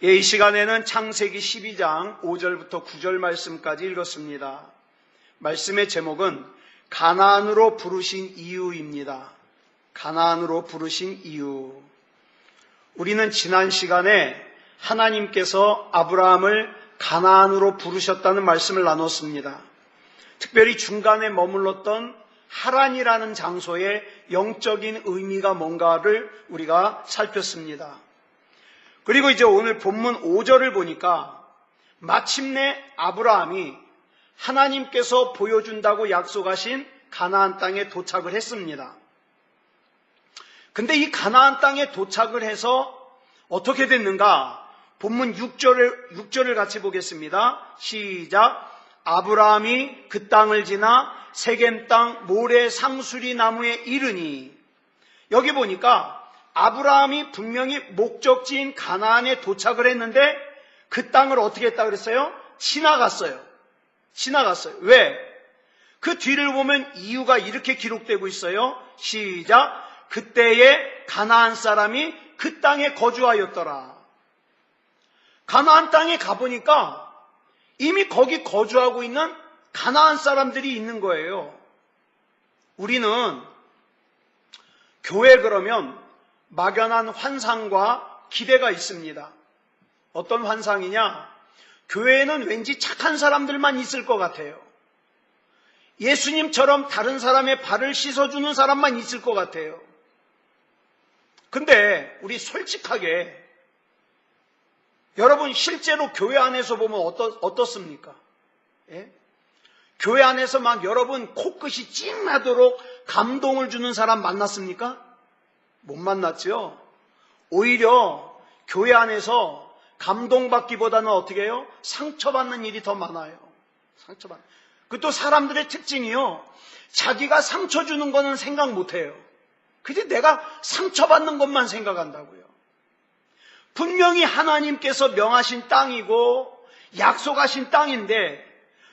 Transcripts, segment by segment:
이 시간에는 창세기 12장 5절부터 9절 말씀까지 읽었습니다. 말씀의 제목은 가나안으로 부르신 이유입니다. 가나안으로 부르신 이유. 우리는 지난 시간에 하나님께서 아브라함을 가나안으로 부르셨다는 말씀을 나눴습니다. 특별히 중간에 머물렀던 하란이라는 장소의 영적인 의미가 뭔가를 우리가 살폈습니다. 그리고 이제 오늘 본문 5절을 보니까 마침내 아브라함이 하나님께서 보여준다고 약속하신 가나안 땅에 도착을 했습니다. 근데 이 가나안 땅에 도착을 해서 어떻게 됐는가? 본문 6절을 같이 보겠습니다. 시작. 아브라함이 그 땅을 지나 세겜 땅 모래 상수리 나무에 이르니, 여기 보니까 아브라함이 분명히 목적지인 가나안에 도착을 했는데 그 땅을 어떻게 했다 그랬어요? 지나갔어요. 왜? 그 뒤를 보면 이유가 이렇게 기록되고 있어요. 시작. 그때에 가나안 사람이 그 땅에 거주하였더라. 가나안 땅에 가보니까 이미 거기 거주하고 있는 가나안 사람들이 있는 거예요. 우리는 교회 그러면 막연한 환상과 기대가 있습니다. 어떤 환상이냐? 교회에는 왠지 착한 사람들만 있을 것 같아요. 예수님처럼 다른 사람의 발을 씻어주는 사람만 있을 것 같아요. 근데 우리 솔직하게 여러분 실제로 교회 안에서 보면 어떻습니까? 예? 교회 안에서 막 여러분 코끝이 찡 나도록 감동을 주는 사람 만났습니까? 못 만났죠. 오히려 교회 안에서 감동받기보다는 어떻게 해요? 상처받는 일이 더 많아요. 그것도 사람들의 특징이요. 자기가 상처 주는 거는 생각 못해요. 그저 내가 상처받는 것만 생각한다고요. 분명히 하나님께서 명하신 땅이고 약속하신 땅인데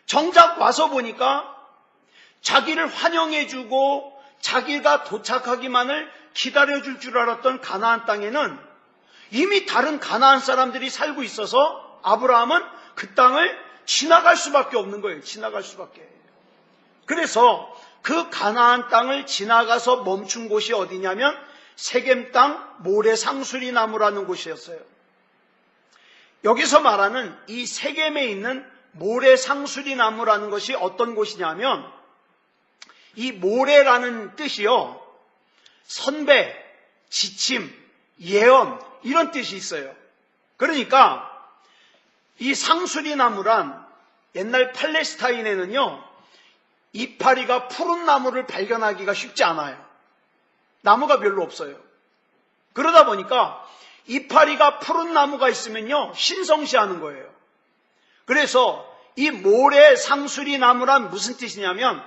정작 와서 보니까 자기를 환영해주고 자기가 도착하기만을 기다려줄 줄 알았던 가나안 땅에는 이미 다른 가나안 사람들이 살고 있어서 아브라함은 그 땅을 지나갈 수밖에 없는 거예요. 지나갈 수밖에. 그래서 그 가나안 땅을 지나가서 멈춘 곳이 어디냐면 세겜 땅 모래 상수리 나무라는 곳이었어요. 여기서 말하는 이 세겜에 있는 모래 상수리 나무라는 것이 어떤 곳이냐면 이 모래라는 뜻이요. 선배, 지침, 예언 이런 뜻이 있어요. 그러니까 이 상수리 나무란 옛날 팔레스타인에는요. 이파리가 푸른 나무를 발견하기가 쉽지 않아요. 나무가 별로 없어요. 그러다 보니까 이파리가 푸른 나무가 있으면요. 신성시하는 거예요. 그래서 이 모래 상수리 나무란 무슨 뜻이냐면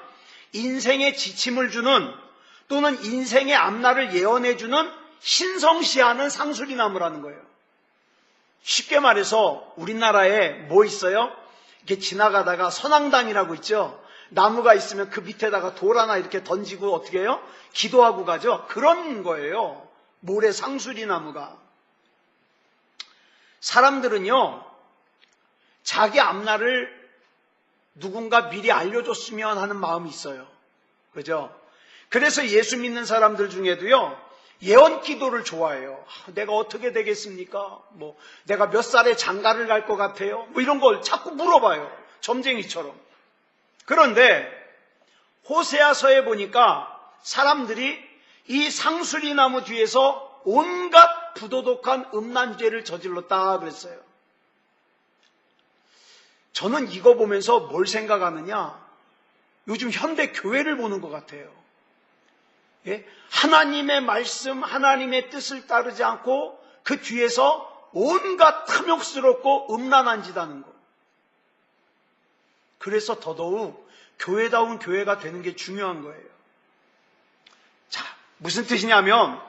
인생의 지침을 주는 또는 인생의 앞날을 예언해주는 신성시하는 상수리 나무라는 거예요. 쉽게 말해서 우리나라에 뭐 있어요? 이렇게 지나가다가 선앙당이라고 있죠. 나무가 있으면 그 밑에다가 돌 하나 이렇게 던지고 어떻게 해요? 기도하고 가죠. 그런 거예요. 모래 상수리 나무가. 사람들은요. 자기 앞날을 누군가 미리 알려줬으면 하는 마음이 있어요. 그죠? 그래서 예수 믿는 사람들 중에도요. 예언 기도를 좋아해요. 내가 어떻게 되겠습니까? 내가 몇 살에 장가를 갈 것 같아요? 이런 걸 자꾸 물어봐요. 점쟁이처럼. 그런데 호세아서에 보니까 사람들이 이 상수리 나무 뒤에서 온갖 부도덕한 음란죄를 저질렀다 그랬어요. 저는 이거 보면서 뭘 생각하느냐? 요즘 현대 교회를 보는 것 같아요. 예? 하나님의 말씀, 하나님의 뜻을 따르지 않고 그 뒤에서 온갖 탐욕스럽고 음란한 짓 하는 것. 그래서 더더욱 교회다운 교회가 되는 게 중요한 거예요. 자, 무슨 뜻이냐면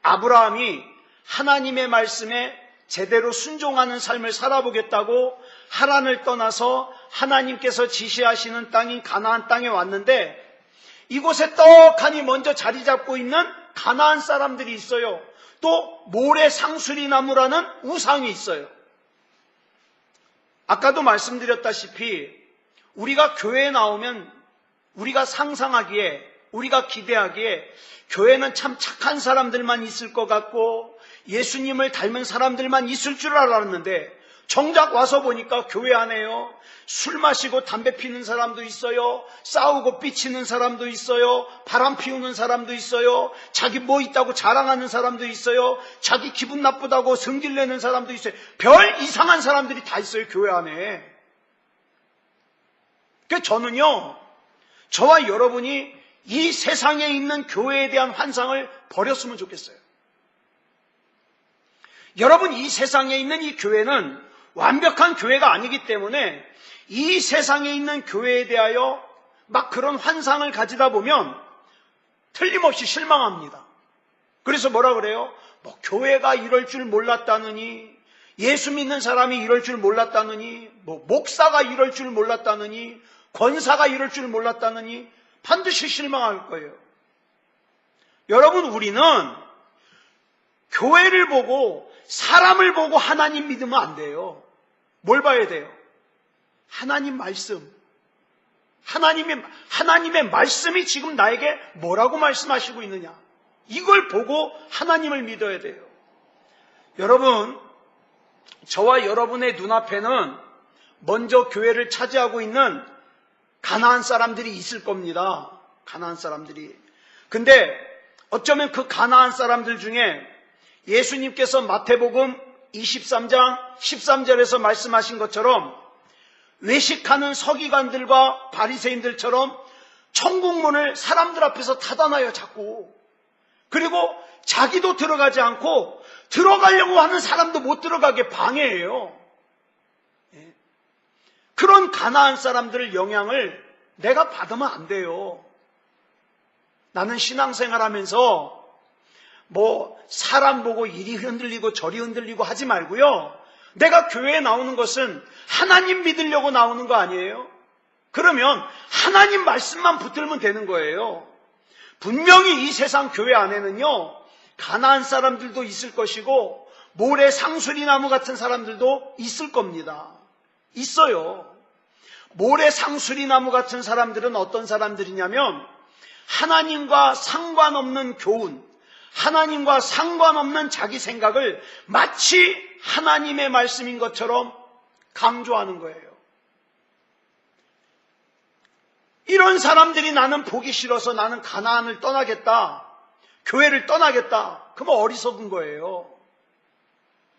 아브라함이 하나님의 말씀에 제대로 순종하는 삶을 살아보겠다고 하란을 떠나서 하나님께서 지시하시는 땅인 가나안 땅에 왔는데 이곳에 떡하니 먼저 자리 잡고 있는 가나안 사람들이 있어요. 또 모래 상수리 나무라는 우상이 있어요. 아까도 말씀드렸다시피 우리가 교회에 나오면 우리가 상상하기에, 우리가 기대하기에 교회는 참 착한 사람들만 있을 것 같고 예수님을 닮은 사람들만 있을 줄 알았는데 정작 와서 보니까 교회 안에요, 술 마시고 담배 피는 사람도 있어요, 싸우고 삐치는 사람도 있어요, 바람 피우는 사람도 있어요, 자기 뭐 있다고 자랑하는 사람도 있어요, 자기 기분 나쁘다고 성질 내는 사람도 있어요. 별 이상한 사람들이 다 있어요, 교회 안에. 그러니까 저는요, 저와 여러분이 이 세상에 있는 교회에 대한 환상을 버렸으면 좋겠어요. 여러분, 이 세상에 있는 이 교회는 완벽한 교회가 아니기 때문에 이 세상에 있는 교회에 대하여 막 그런 환상을 가지다 보면 틀림없이 실망합니다. 그래서 뭐라 그래요? 뭐 교회가 이럴 줄 몰랐다느니, 예수 믿는 사람이 이럴 줄 몰랐다느니, 뭐 목사가 이럴 줄 몰랐다느니, 권사가 이럴 줄 몰랐다느니 반드시 실망할 거예요. 여러분, 우리는 교회를 보고 사람을 보고 하나님 믿으면 안 돼요. 뭘 봐야 돼요? 하나님 말씀. 하나님의 말씀이 지금 나에게 뭐라고 말씀하시고 있느냐, 이걸 보고 하나님을 믿어야 돼요. 여러분, 저와 여러분의 눈앞에는 먼저 교회를 차지하고 있는 가나안 사람들이 있을 겁니다. 가나안 사람들이. 근데 어쩌면 그 가나안 사람들 중에 예수님께서 마태복음 23장 13절에서 말씀하신 것처럼 외식하는 서기관들과 바리새인들처럼 천국문을 사람들 앞에서 닫아놔요, 자꾸. 그리고 자기도 들어가지 않고 들어가려고 하는 사람도 못 들어가게 방해해요. 그런 가나안 사람들의 영향을 내가 받으면 안 돼요. 나는 신앙생활하면서 뭐 사람 보고 이리 흔들리고 저리 흔들리고 하지 말고요. 내가 교회에 나오는 것은 하나님 믿으려고 나오는 거 아니에요? 그러면 하나님 말씀만 붙들면 되는 거예요. 분명히 이 세상 교회 안에는요, 가나안 사람들도 있을 것이고 모래 상수리나무 같은 사람들도 있을 겁니다. 있어요. 모래 상수리나무 같은 사람들은 어떤 사람들이냐면 하나님과 상관없는 교훈, 하나님과 상관없는 자기 생각을 마치 하나님의 말씀인 것처럼 강조하는 거예요. 이런 사람들이 나는 보기 싫어서 나는 가나안을 떠나겠다, 교회를 떠나겠다, 그러면 어리석은 거예요.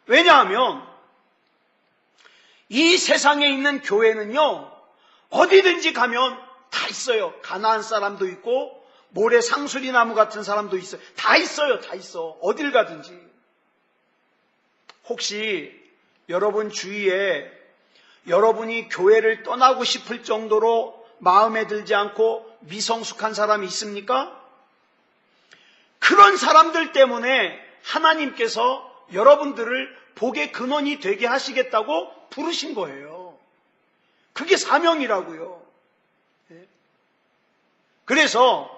왜냐하면 이 세상에 있는 교회는요, 어디든지 가면 다 있어요. 가나안 사람도 있고 모래 상수리나무 같은 사람도 있어요. 다 있어요. 다 있어. 어딜 가든지. 혹시 여러분 주위에 여러분이 교회를 떠나고 싶을 정도로 마음에 들지 않고 미성숙한 사람이 있습니까? 그런 사람들 때문에 하나님께서 여러분들을 복의 근원이 되게 하시겠다고 부르신 거예요. 그게 사명이라고요. 그래서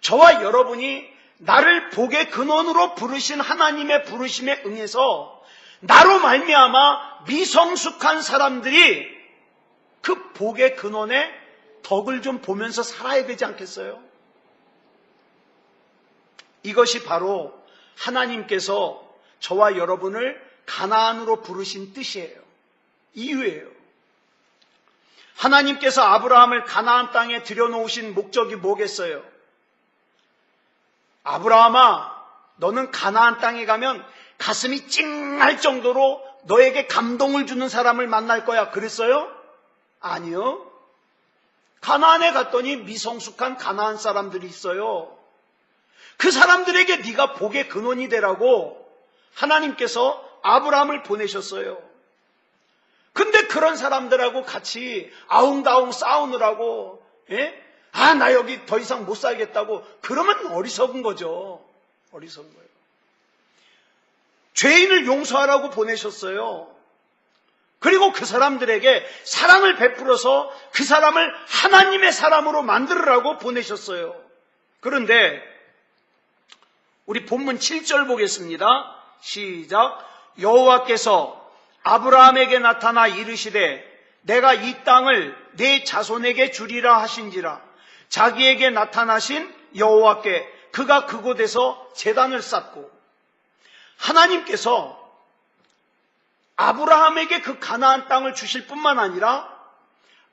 저와 여러분이 나를 복의 근원으로 부르신 하나님의 부르심에 응해서 나로 말미암아 미성숙한 사람들이 그 복의 근원의 덕을 좀 보면서 살아야 되지 않겠어요? 이것이 바로 하나님께서 저와 여러분을 가나안으로 부르신 뜻이에요. 이유예요. 하나님께서 아브라함을 가나안 땅에 들여놓으신 목적이 뭐겠어요? 아브라함아, 너는 가나안 땅에 가면 가슴이 찡할 정도로 너에게 감동을 주는 사람을 만날 거야. 그랬어요? 아니요. 가나안에 갔더니 미성숙한 가나안 사람들이 있어요. 그 사람들에게 네가 복의 근원이 되라고 하나님께서 아브라함을 보내셨어요. 근데 그런 사람들하고 같이 아웅다웅 싸우느라고, 나 여기 더 이상 못 살겠다고, 그러면 어리석은 거죠. 어리석은 거예요. 죄인을 용서하라고 보내셨어요. 그리고 그 사람들에게 사랑을 베풀어서 그 사람을 하나님의 사람으로 만들으라고 보내셨어요. 그런데 우리 본문 7절 보겠습니다. 시작. 여호와께서 아브라함에게 나타나 이르시되 내가 이 땅을 내 자손에게 주리라 하신지라. 자기에게 나타나신 여호와께 그가 그곳에서 제단을 쌓고, 하나님께서 아브라함에게 그 가나안 땅을 주실 뿐만 아니라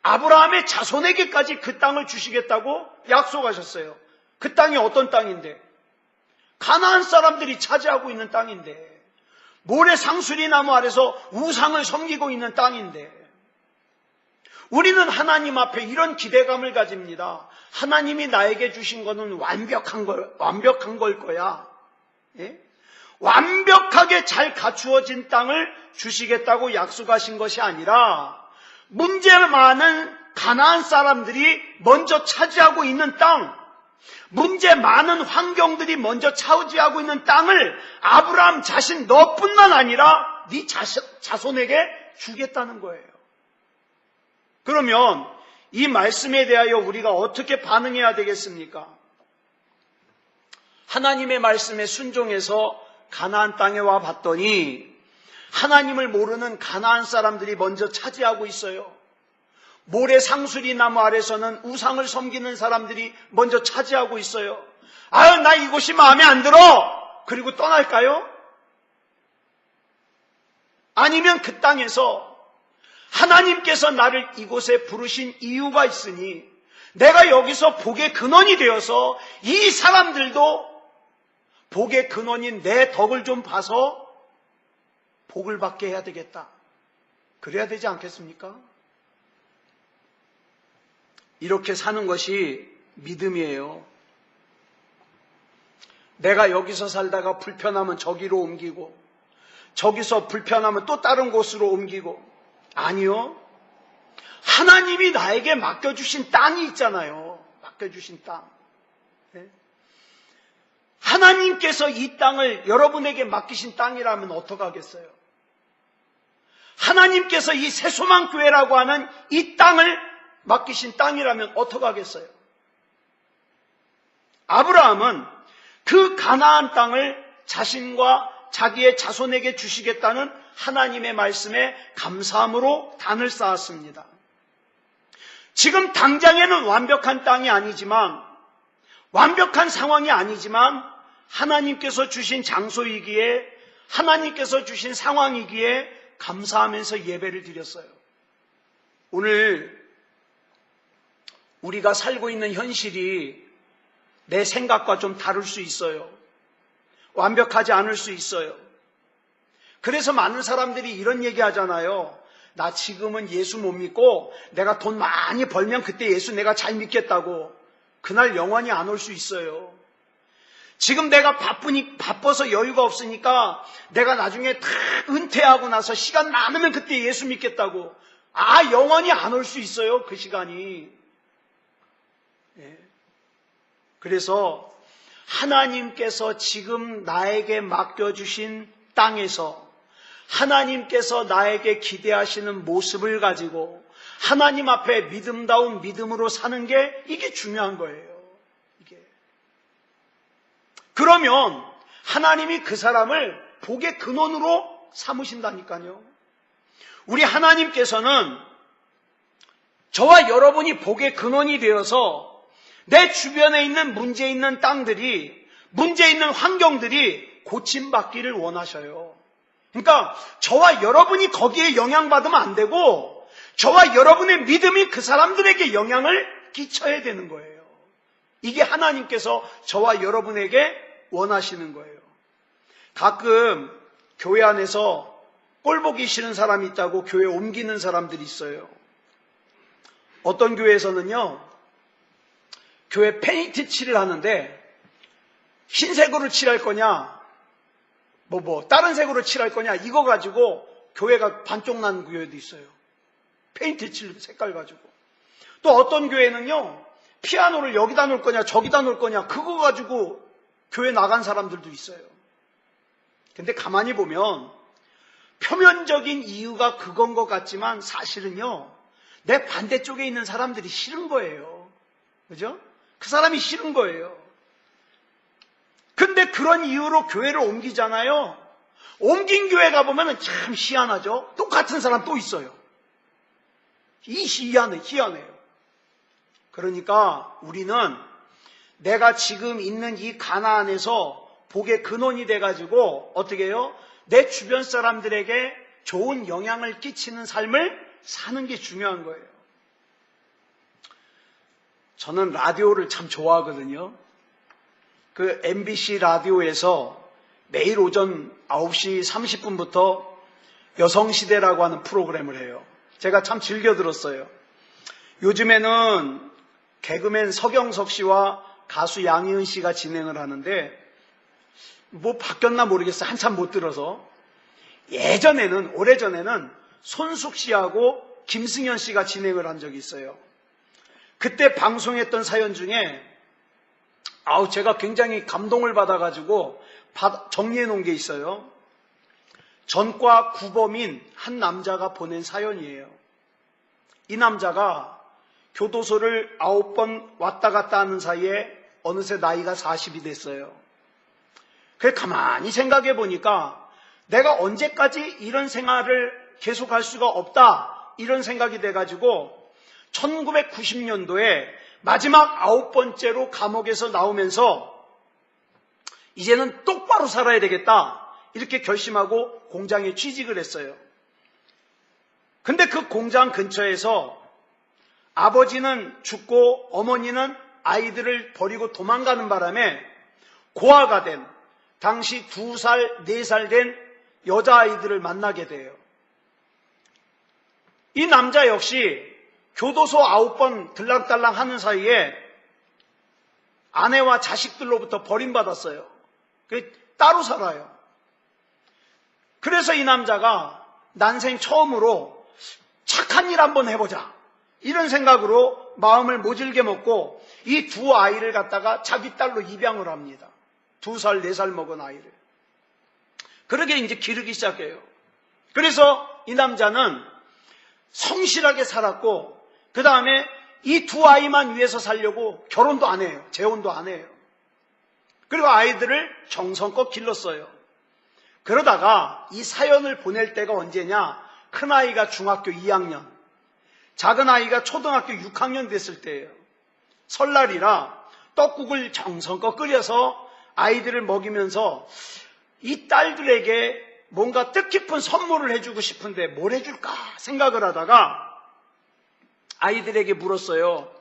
아브라함의 자손에게까지 그 땅을 주시겠다고 약속하셨어요. 그 땅이 어떤 땅인데? 가나안 사람들이 차지하고 있는 땅인데, 모래 상수리 나무 아래서 우상을 섬기고 있는 땅인데, 우리는 하나님 앞에 이런 기대감을 가집니다. 하나님이 나에게 주신 것은 완벽한 걸 거야. 예? 완벽하게 잘 갖추어진 땅을 주시겠다고 약속하신 것이 아니라, 문제 많은 가나안 사람들이 먼저 차지하고 있는 땅, 문제 많은 환경들이 먼저 차지하고 있는 땅을 아브라함 자신 너뿐만 아니라 네 자손에게 주겠다는 거예요. 그러면 이 말씀에 대하여 우리가 어떻게 반응해야 되겠습니까? 하나님의 말씀에 순종해서 가나안 땅에 와 봤더니 하나님을 모르는 가나안 사람들이 먼저 차지하고 있어요. 모래 상수리 나무 아래서는 우상을 섬기는 사람들이 먼저 차지하고 있어요. 아유, 나 이곳이 마음에 안 들어! 그리고 떠날까요? 아니면 그 땅에서 하나님께서 나를 이곳에 부르신 이유가 있으니 내가 여기서 복의 근원이 되어서 이 사람들도 복의 근원인 내 덕을 좀 봐서 복을 받게 해야 되겠다. 그래야 되지 않겠습니까? 이렇게 사는 것이 믿음이에요. 내가 여기서 살다가 불편하면 저기로 옮기고, 저기서 불편하면 또 다른 곳으로 옮기고, 아니요. 하나님이 나에게 맡겨주신 땅이 있잖아요. 맡겨주신 땅. 네? 하나님께서 이 땅을 여러분에게 맡기신 땅이라면 어떡하겠어요? 하나님께서 이 새소망교회라고 하는 이 땅을 맡기신 땅이라면 어떡하겠어요? 아브라함은 그 가나안 땅을 자신과 자기의 자손에게 주시겠다는 하나님의 말씀에 감사함으로 단을 쌓았습니다. 지금 당장에는 완벽한 땅이 아니지만, 완벽한 상황이 아니지만 하나님께서 주신 장소이기에, 하나님께서 주신 상황이기에 감사하면서 예배를 드렸어요. 오늘 우리가 살고 있는 현실이 내 생각과 좀 다를 수 있어요. 완벽하지 않을 수 있어요. 그래서 많은 사람들이 이런 얘기 하잖아요. 나 지금은 예수 못 믿고 내가 돈 많이 벌면 그때 예수 내가 잘 믿겠다고. 그날 영원히 안 올 수 있어요. 지금 내가 바빠서 여유가 없으니까 내가 나중에 다 은퇴하고 나서 시간 많으면 그때 예수 믿겠다고. 영원히 안 올 수 있어요. 그 시간이. 예. 그래서 하나님께서 지금 나에게 맡겨주신 땅에서 하나님께서 나에게 기대하시는 모습을 가지고 하나님 앞에 믿음다운 믿음으로 사는 게 이게 중요한 거예요. 그러면 하나님이 그 사람을 복의 근원으로 삼으신다니까요. 우리 하나님께서는 저와 여러분이 복의 근원이 되어서 내 주변에 있는 문제 있는 땅들이, 문제 있는 환경들이 고침받기를 원하셔요. 그러니까 저와 여러분이 거기에 영향받으면 안 되고 저와 여러분의 믿음이 그 사람들에게 영향을 끼쳐야 되는 거예요. 이게 하나님께서 저와 여러분에게 원하시는 거예요. 가끔 교회 안에서 꼴보기 싫은 사람이 있다고 교회 옮기는 사람들이 있어요. 어떤 교회에서는요, 교회 페인트 칠을 하는데 흰색으로 칠할 거냐, 다른 색으로 칠할 거냐, 이거 가지고 교회가 반쪽 난 교회도 있어요. 페인트 칠 색깔 가지고. 또 어떤 교회는요, 피아노를 여기다 놓을 거냐, 저기다 놓을 거냐, 그거 가지고 교회 나간 사람들도 있어요. 근데 가만히 보면 표면적인 이유가 그건 것 같지만 사실은요, 내 반대쪽에 있는 사람들이 싫은 거예요. 그죠? 그 사람이 싫은 거예요. 근데 그런 이유로 교회를 옮기잖아요. 옮긴 교회 가보면 참 희한하죠. 똑같은 사람 또 있어요. 희한해요. 그러니까 우리는 내가 지금 있는 이 가나안에서 복의 근원이 돼가지고 어떻게 해요? 내 주변 사람들에게 좋은 영향을 끼치는 삶을 사는 게 중요한 거예요. 저는 라디오를 참 좋아하거든요. 그 MBC 라디오에서 매일 오전 9시 30분부터 여성시대라고 하는 프로그램을 해요. 제가 참 즐겨 들었어요. 요즘에는 개그맨 서경석 씨와 가수 양희은 씨가 진행을 하는데 뭐 바뀌었나 모르겠어요. 한참 못 들어서. 오래전에는 손숙 씨하고 김승현 씨가 진행을 한 적이 있어요. 그때 방송했던 사연 중에 제가 굉장히 감동을 받아가지고 정리해 놓은 게 있어요. 전과 구범인 한 남자가 보낸 사연이에요. 이 남자가 교도소를 9번 왔다 갔다 하는 사이에 어느새 나이가 40이 됐어요. 그래 가만히 생각해 보니까 내가 언제까지 이런 생활을 계속할 수가 없다 이런 생각이 돼가지고 1990년도에 마지막 9번째로 감옥에서 나오면서 이제는 똑바로 살아야 되겠다 이렇게 결심하고 공장에 취직을 했어요. 근데 그 공장 근처에서 아버지는 죽고 어머니는 아이들을 버리고 도망가는 바람에 고아가 된 당시 2살, 4살 된 여자아이들을 만나게 돼요. 이 남자 역시 교도소 9번 들락달락 하는 사이에 아내와 자식들로부터 버림받았어요. 따로 살아요. 그래서 이 남자가 난생 처음으로 착한 일 한번 해보자 이런 생각으로 마음을 모질게 먹고 이 두 아이를 갖다가 자기 딸로 입양을 합니다. 2살, 4살 먹은 아이를. 그러게 이제 기르기 시작해요. 그래서 이 남자는 성실하게 살았고 그 다음에 이 두 아이만 위해서 살려고 결혼도 안 해요. 재혼도 안 해요. 그리고 아이들을 정성껏 길렀어요. 그러다가 이 사연을 보낼 때가 언제냐? 큰아이가 중학교 2학년, 작은아이가 초등학교 6학년 됐을 때예요. 설날이라 떡국을 정성껏 끓여서 아이들을 먹이면서 이 딸들에게 뭔가 뜻깊은 선물을 해주고 싶은데 뭘 해줄까 생각을 하다가 아이들에게 물었어요.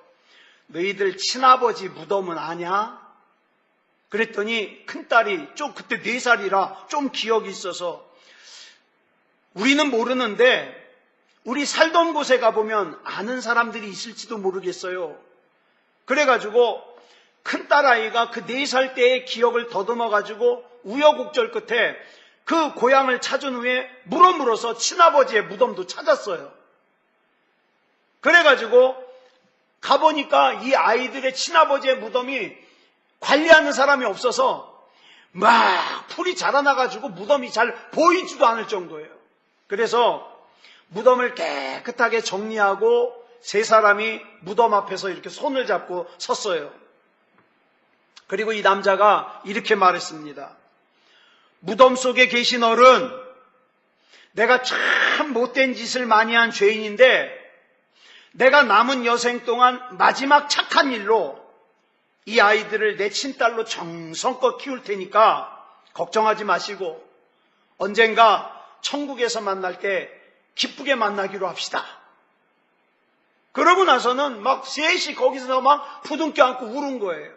너희들 친아버지 무덤은 아냐? 그랬더니 큰딸이 좀 그때 4살이라 좀 기억이 있어서 우리는 모르는데 우리 살던 곳에 가보면 아는 사람들이 있을지도 모르겠어요. 그래가지고 큰딸아이가 그 4살 때의 기억을 더듬어가지고 우여곡절 끝에 그 고향을 찾은 후에 물어서 친아버지의 무덤도 찾았어요. 그래가지고 가보니까 이 아이들의 친아버지의 무덤이 관리하는 사람이 없어서 막 풀이 자라나가지고 무덤이 잘 보이지도 않을 정도예요. 그래서 무덤을 깨끗하게 정리하고 3사람이 무덤 앞에서 이렇게 손을 잡고 섰어요. 그리고 이 남자가 이렇게 말했습니다. 무덤 속에 계신 어른, 내가 참 못된 짓을 많이 한 죄인인데 내가 남은 여생 동안 마지막 착한 일로 이 아이들을 내 친딸로 정성껏 키울 테니까 걱정하지 마시고 언젠가 천국에서 만날 때 기쁘게 만나기로 합시다. 그러고 나서는 막 셋이 거기서 막 부둥켜 안고 울은 거예요.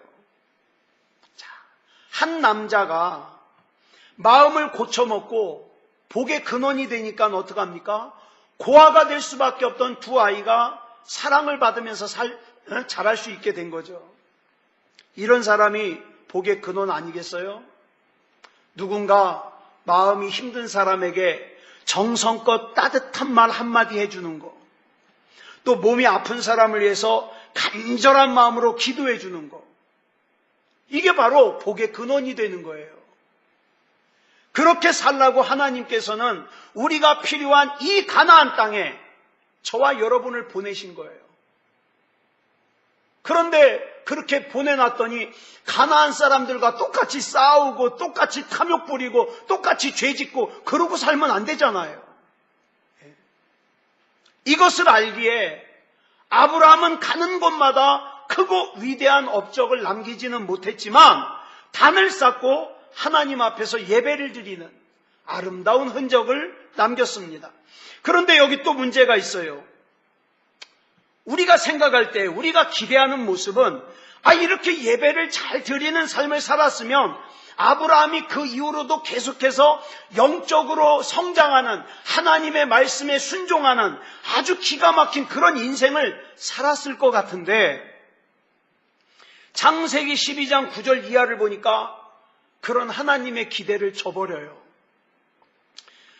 자, 한 남자가 마음을 고쳐먹고 복의 근원이 되니까 어떡합니까? 고아가 될 수밖에 없던 두 아이가 사랑을 받으면서 자랄 수 있게 된 거죠. 이런 사람이 복의 근원 아니겠어요? 누군가 마음이 힘든 사람에게 정성껏 따뜻한 말 한마디 해주는 거, 또 몸이 아픈 사람을 위해서 간절한 마음으로 기도해 주는 거, 이게 바로 복의 근원이 되는 거예요. 그렇게 살라고 하나님께서는 우리가 필요한 이 가나안 땅에 저와 여러분을 보내신 거예요. 그런데 그렇게 보내놨더니 가나안 사람들과 똑같이 싸우고 똑같이 탐욕 부리고 똑같이 죄 짓고 그러고 살면 안 되잖아요. 이것을 알기에 아브라함은 가는 곳마다 크고 위대한 업적을 남기지는 못했지만 단을 쌓고 하나님 앞에서 예배를 드리는 아름다운 흔적을 남겼습니다. 그런데 여기 또 문제가 있어요. 우리가 생각할 때 우리가 기대하는 모습은 이렇게 예배를 잘 드리는 삶을 살았으면 아브라함이 그 이후로도 계속해서 영적으로 성장하는 하나님의 말씀에 순종하는 아주 기가 막힌 그런 인생을 살았을 것 같은데 창세기 12장 9절 이하를 보니까 그런 하나님의 기대를 저버려요.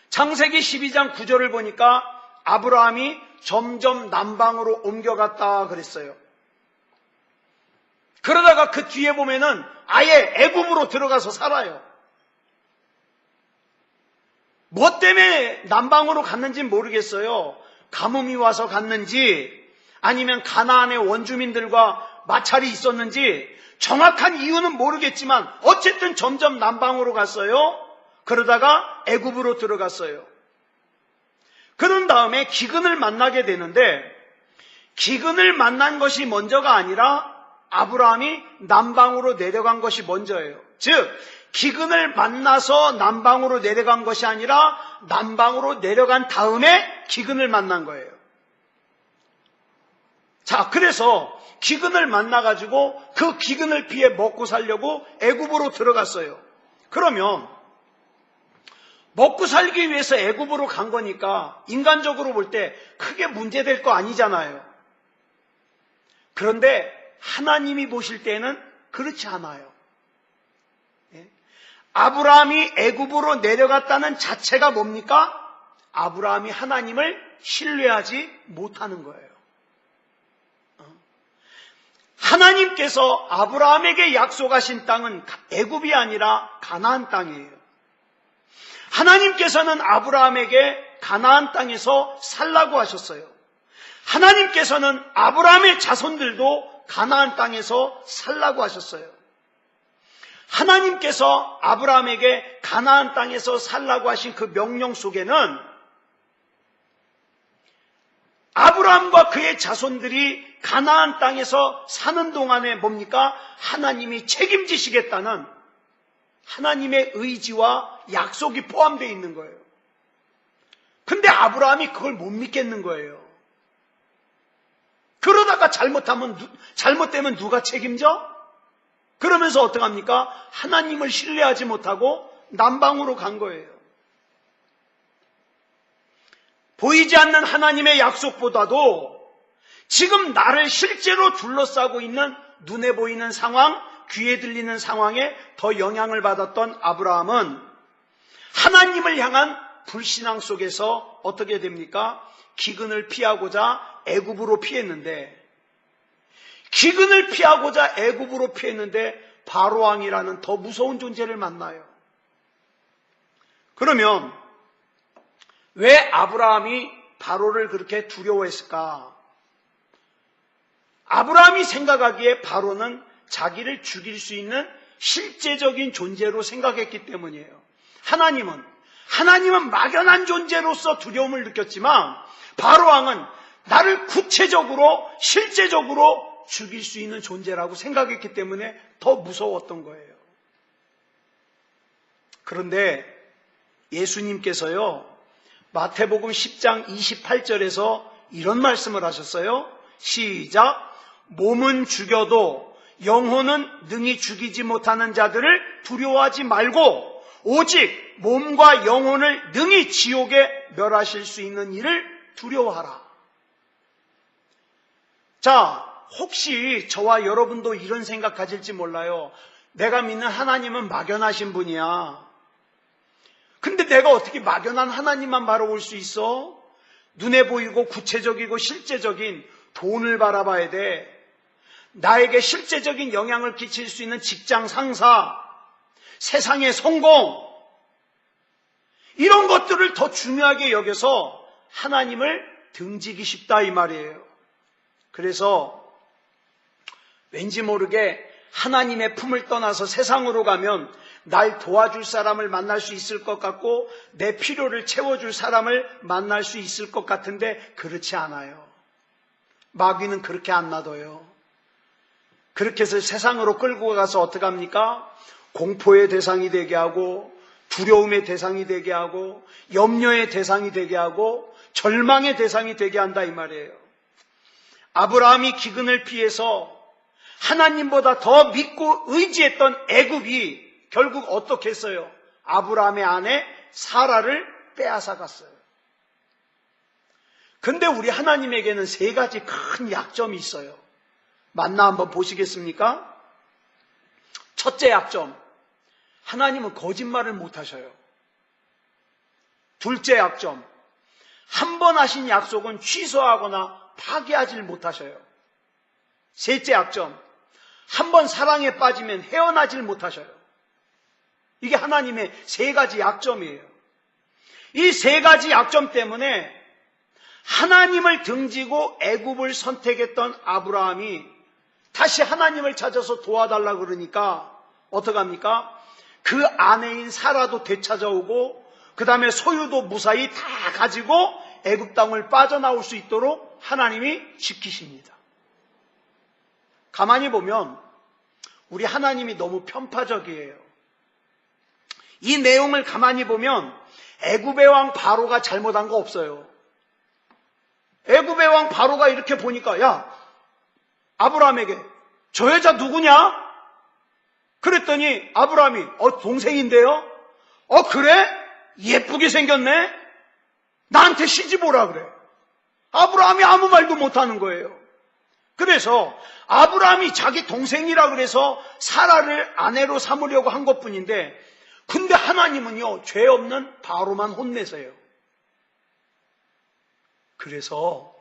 창세기 12장 9절을 보니까 아브라함이 점점 남방으로 옮겨갔다 그랬어요. 그러다가 그 뒤에 보면은 아예 애굽으로 들어가서 살아요. 뭐 때문에 남방으로 갔는지는 모르겠어요. 가뭄이 와서 갔는지 아니면 가나안의 원주민들과 마찰이 있었는지 정확한 이유는 모르겠지만 어쨌든 점점 남방으로 갔어요. 그러다가 애굽으로 들어갔어요. 그런 다음에 기근을 만나게 되는데 기근을 만난 것이 먼저가 아니라 아브라함이 남방으로 내려간 것이 먼저예요. 즉 기근을 만나서 남방으로 내려간 것이 아니라 남방으로 내려간 다음에 기근을 만난 거예요. 자, 그래서 기근을 만나가지고 그 기근을 피해 먹고 살려고 애굽으로 들어갔어요. 그러면 먹고 살기 위해서 애굽으로 간 거니까 인간적으로 볼 때 크게 문제될 거 아니잖아요. 그런데 하나님이 보실 때는 그렇지 않아요. 아브라함이 애굽으로 내려갔다는 자체가 뭡니까? 아브라함이 하나님을 신뢰하지 못하는 거예요. 하나님께서 아브라함에게 약속하신 땅은 애굽이 아니라 가나안 땅이에요. 하나님께서는 아브라함에게 가나안 땅에서 살라고 하셨어요. 하나님께서는 아브라함의 자손들도 가나안 땅에서 살라고 하셨어요. 하나님께서 아브라함에게 가나안 땅에서 살라고 하신 그 명령 속에는 아브라함과 그의 자손들이 가나안 땅에서 사는 동안에 뭡니까? 하나님이 책임지시겠다는 하나님의 의지와 약속이 포함되어 있는 거예요. 근데 아브라함이 그걸 못 믿겠는 거예요. 그러다가 잘못되면 누가 책임져? 그러면서 어떡합니까? 하나님을 신뢰하지 못하고 남방으로 간 거예요. 보이지 않는 하나님의 약속보다도 지금 나를 실제로 둘러싸고 있는 눈에 보이는 상황, 귀에 들리는 상황에 더 영향을 받았던 아브라함은 하나님을 향한 불신앙 속에서 어떻게 됩니까? 기근을 피하고자 애굽으로 피했는데 기근을 피하고자 애굽으로 피했는데 바로왕이라는 더 무서운 존재를 만나요. 그러면 왜 아브라함이 바로를 그렇게 두려워했을까? 아브라함이 생각하기에 바로는 자기를 죽일 수 있는 실제적인 존재로 생각했기 때문이에요. 하나님은 막연한 존재로서 두려움을 느꼈지만 바로왕은 나를 구체적으로 실제적으로 죽일 수 있는 존재라고 생각했기 때문에 더 무서웠던 거예요. 그런데 예수님께서요, 마태복음 10장 28절에서 이런 말씀을 하셨어요. 시작. 몸은 죽여도 영혼은 능히 죽이지 못하는 자들을 두려워하지 말고 오직 몸과 영혼을 능히 지옥에 멸하실 수 있는 이를 두려워하라. 자, 혹시 저와 여러분도 이런 생각 가질지 몰라요. 내가 믿는 하나님은 막연하신 분이야. 근데 내가 어떻게 막연한 하나님만 바라볼 수 있어? 눈에 보이고 구체적이고 실제적인 돈을 바라봐야 돼. 나에게 실제적인 영향을 끼칠 수 있는 직장 상사, 세상의 성공, 이런 것들을 더 중요하게 여겨서 하나님을 등지기 쉽다 이 말이에요. 그래서 왠지 모르게 하나님의 품을 떠나서 세상으로 가면 날 도와줄 사람을 만날 수 있을 것 같고 내 필요를 채워줄 사람을 만날 수 있을 것 같은데 그렇지 않아요. 마귀는 그렇게 안 놔둬요. 그렇게 해서 세상으로 끌고 가서 어떻게 합니까? 공포의 대상이 되게 하고 두려움의 대상이 되게 하고 염려의 대상이 되게 하고 절망의 대상이 되게 한다 이 말이에요. 아브라함이 기근을 피해서 하나님보다 더 믿고 의지했던 애굽이 결국 어떻게 했어요? 아브라함의 아내 사라를 빼앗아 갔어요. 근데 우리 하나님에게는 세 가지 큰 약점이 있어요. 맞나 한번 보시겠습니까? 첫째 약점, 하나님은 거짓말을 못 하셔요. 둘째 약점, 한 번 하신 약속은 취소하거나 파기하지 못하셔요. 셋째 약점, 한 번 사랑에 빠지면 헤어나질 못하셔요. 이게 하나님의 세 가지 약점이에요. 이 세 가지 약점 때문에 하나님을 등지고 애굽을 선택했던 아브라함이 다시 하나님을 찾아서 도와달라 그러니까 어떡합니까? 그 아내인 사라도 되찾아오고 그 다음에 소유도 무사히 다 가지고 애굽 땅을 빠져나올 수 있도록 하나님이 지키십니다. 가만히 보면 우리 하나님이 너무 편파적이에요. 이 내용을 가만히 보면 애굽의 왕 바로가 잘못한 거 없어요. 애굽의 왕 바로가 이렇게 보니까 야 아브라함에게 저 여자 누구냐? 그랬더니 아브라함이 동생인데요? 그래? 예쁘게 생겼네? 나한테 시집 오라 그래. 아브라함이 아무 말도 못하는 거예요. 그래서 아브라함이 자기 동생이라 그래서 사라를 아내로 삼으려고 한 것뿐인데 근데 하나님은요 죄 없는 바로만 혼내세요. 그래서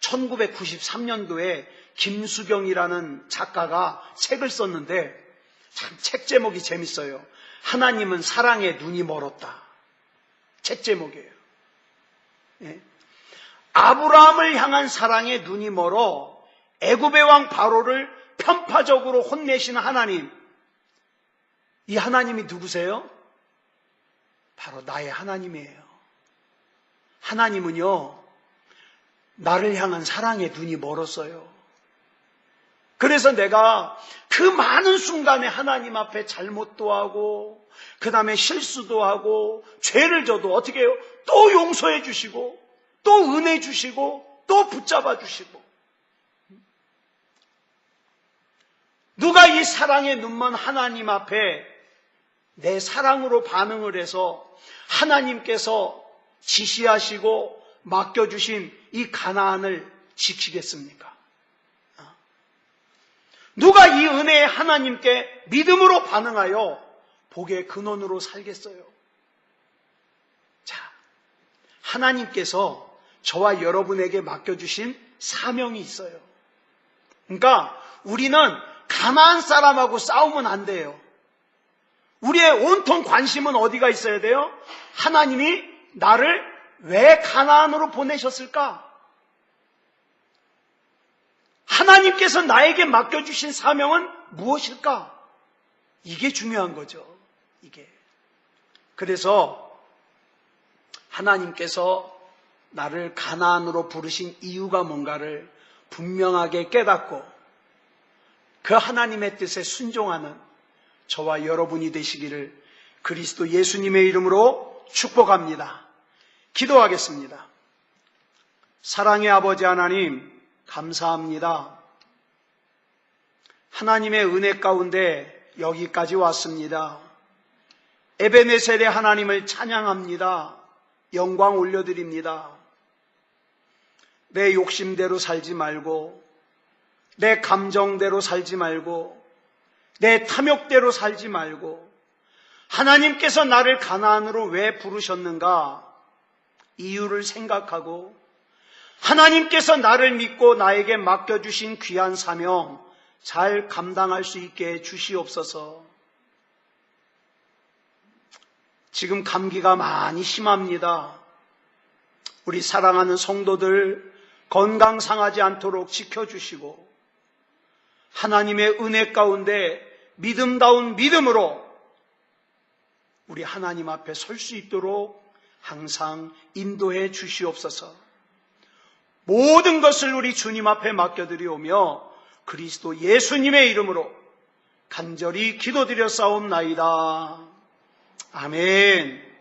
1993년도에 김수경이라는 작가가 책을 썼는데 참 책 제목이 재밌어요. 하나님은 사랑에 눈이 멀었다. 책 제목이에요. 예. 아브라함을 향한 사랑에 눈이 멀어 애굽의 왕 바로를 편파적으로 혼내신 하나님. 이 하나님이 누구세요? 바로 나의 하나님이에요. 하나님은요 나를 향한 사랑에 눈이 멀었어요. 그래서 내가 그 많은 순간에 하나님 앞에 잘못도 하고 그 다음에 실수도 하고 죄를 져도 어떻게 해요? 또 용서해 주시고 또 은혜 주시고 또 붙잡아 주시고 누가 이 사랑에 눈먼 하나님 앞에 내 사랑으로 반응을 해서 하나님께서 지시하시고 맡겨주신 이 가나안을 지키겠습니까? 누가 이 은혜의 하나님께 믿음으로 반응하여 복의 근원으로 살겠어요? 자, 하나님께서 저와 여러분에게 맡겨주신 사명이 있어요. 그러니까 우리는 가나안 사람하고 싸우면 안 돼요. 우리의 온통 관심은 어디가 있어야 돼요? 하나님이 나를 왜 가나안으로 보내셨을까? 하나님께서 나에게 맡겨주신 사명은 무엇일까? 이게 중요한 거죠. 이게. 그래서 하나님께서 나를 가나안으로 부르신 이유가 뭔가를 분명하게 깨닫고 그 하나님의 뜻에 순종하는 저와 여러분이 되시기를 그리스도 예수님의 이름으로 축복합니다. 기도하겠습니다. 사랑의 아버지 하나님 감사합니다. 하나님의 은혜 가운데 여기까지 왔습니다. 에베네셀의 하나님을 찬양합니다. 영광 올려드립니다. 내 욕심대로 살지 말고 내 감정대로 살지 말고 내 탐욕대로 살지 말고 하나님께서 나를 가나안으로 왜 부르셨는가 이유를 생각하고 하나님께서 나를 믿고 나에게 맡겨주신 귀한 사명 잘 감당할 수 있게 해 주시옵소서. 지금 감기가 많이 심합니다. 우리 사랑하는 성도들 건강 상하지 않도록 지켜주시고 하나님의 은혜 가운데 믿음다운 믿음으로 우리 하나님 앞에 설 수 있도록 항상 인도해 주시옵소서. 모든 것을 우리 주님 앞에 맡겨드리오며 그리스도 예수님의 이름으로 간절히 기도드려 싸움나이다. 아멘.